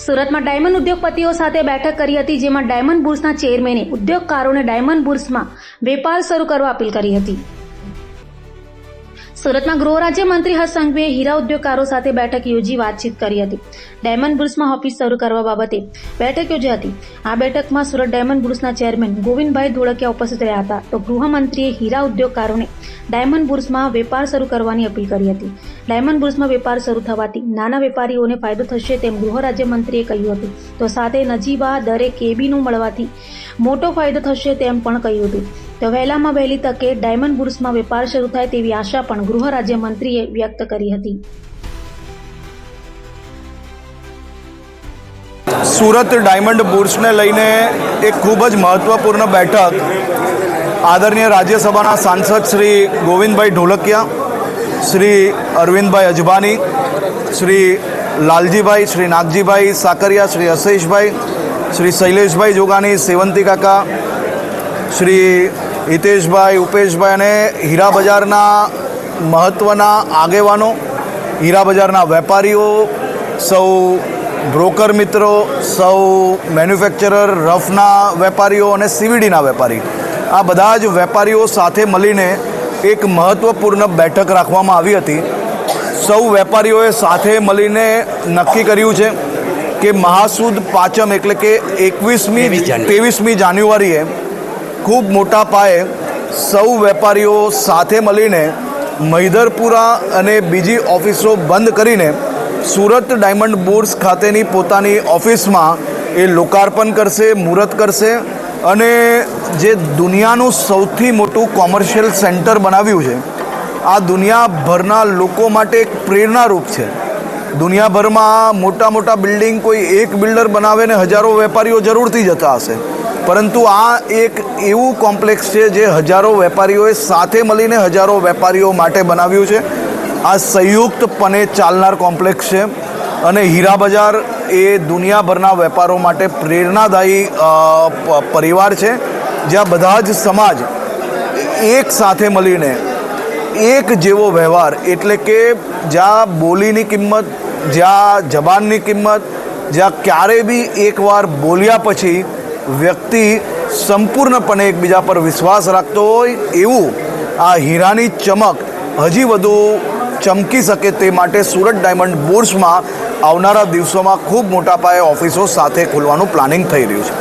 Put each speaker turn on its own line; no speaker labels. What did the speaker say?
સુરતમાં ડાયમંડ ઉદ્યોગપતિઓ સાથે બેઠક કરી હતી, જેમાં ડાયમંડ બુર્સના ચેરમેને ઉદ્યોગકારોને ડાયમંડ બુર્સમાં વેપાર શરૂ કરવા અપીલ કરી હતી। સુરતમાં ગૃહ રાજ્યમંત્રી હર્ષ સંઘવીએ હીરા ઉદ્યોગકારો સાથે બેઠક યોજી વાતચીત કરી હતી। ડાયમંડ બુર્સમાં ઓફિસ શરૂ કરવા બાબતે બેઠક યોજી હતી। આ બેઠકમાં સુરત ડાયમંડ બુર્સના ચેરમેન ગોવિંદભાઈ ધોળકિયા ઉપસ્થિત રહ્યા હતા, તો ગૃહમંત્રીએ હીરા ઉદ્યોગકારોને ડાયમંડ બુર્સમાં વેપાર શરૂ કરવાની અપીલ કરી હતી। ડાયમંડ બુર્સમાં વેપાર શરૂ થવાથી નાના વેપારીઓને ફાયદો થશે તેમ ગૃહ રાજ્યમંત્રીએ કહ્યું હતું, તો સાથે નજીવા દરે કેબીનું મળવાથી મોટો ફાયદો થશે તેમ પણ કહ્યું હતું। તો વહેલામાં વહેલી તકે ડાયમંડ બુર્સમાં વેપાર શરૂ થાય તેવી આશા પણ ગૃહ રાજ્યમંત્રીએ વ્યક્ત કરી હતી।
સુરત ડાયમંડ બુર્સને લઈને એક ખૂબ જ મહત્વપૂર્ણ બેઠક આદરણીય રાજ્યસભાના સાંસદ શ્રી ગોવિંદભાઈ ઢોલકિયા, શ્રી અરવિંદભાઈ અજબાની, શ્રી લાલજીભાઈ, શ્રી નાગજીભાઈ સાકરિયા, શ્રી અશેષભાઈ, શ્રી શૈલેષભાઈ જોગાની, સેવંતી કાકા, શ્રી હિતેશભાઈ, ઉપેશભાઈ અને હીરા બજારના મહત્ત્વના આગેવાનો, હીરા બજારના વેપારીઓ, સૌ બ્રોકર મિત્રો, સૌ મેન્યુફેક્ચરર, રફના વેપારીઓ અને સીવીડીના વેપારી, આ બધા જ વેપારીઓ સાથે મળીને એક મહત્ત્વપૂર્ણ બેઠક રાખવામાં આવી હતી। સૌ વેપારીઓએ સાથે મળીને નક્કી કર્યું છે કે મહાસુદ પાંચમ એટલે કે 23મી જાન્યુઆરીએ ખૂબ મોટા પાયે સૌ વેપારીઓ સાથે મળીને મહિધરપુરા અને બીજી ઓફિસો બંધ કરીને સુરત ડાયમંડ બુર્સ ખાતેની પોતાની ઓફિસમાં એ લોકાર્પણ કરશે, મુહૂર્ત કરશે અને જે દુનિયાનું સૌથી મોટું કોમર્શિયલ સેન્ટર બનાવ્યું છે, આ દુનિયાભરના લોકો માટે એક પ્રેરણારૂપ છે। દુનિયાભરમાં મોટા મોટા બિલ્ડિંગ કોઈ એક બિલ્ડર બનાવે ને હજારો વેપારીઓ જરૂરથી જતા હશે, પરંતુ આ એક એવું કોમ્પ્લેક્સ છે જે હજારો વેપારીઓએ સાથે મળીને હજારો વેપારીઓ માટે બનાવ્યું છે। આ સંયુક્તપણે ચાલનાર કોમ્પ્લેક્સ છે અને હીરા બજાર એ દુનિયાભરના વેપારો માટે પ્રેરણાદાયી પરિવાર છે, જ્યાં બધા જ સમાજ એક સાથે મળીને એક જેવો વ્યવહાર, એટલે કે જ્યાં બોલીની કિંમત, જ્યાં જબાનની કિંમત, જ્યાં ક્યારે બી એકવાર બોલ્યા પછી વ્યક્તિ સંપૂર્ણપણે એકબીજા પર વિશ્વાસ રાખતો હોય, એવું આ હીરાની ચમક હજી વધુ ચમકી શકે તે માટે સુરત ડાયમંડ બુર્સમાં આવનારા દિવસોમાં ખૂબ મોટા પાયે ઓફિસો સાથે ખોલવાનું પ્લાનિંગ થઈ રહ્યું છે।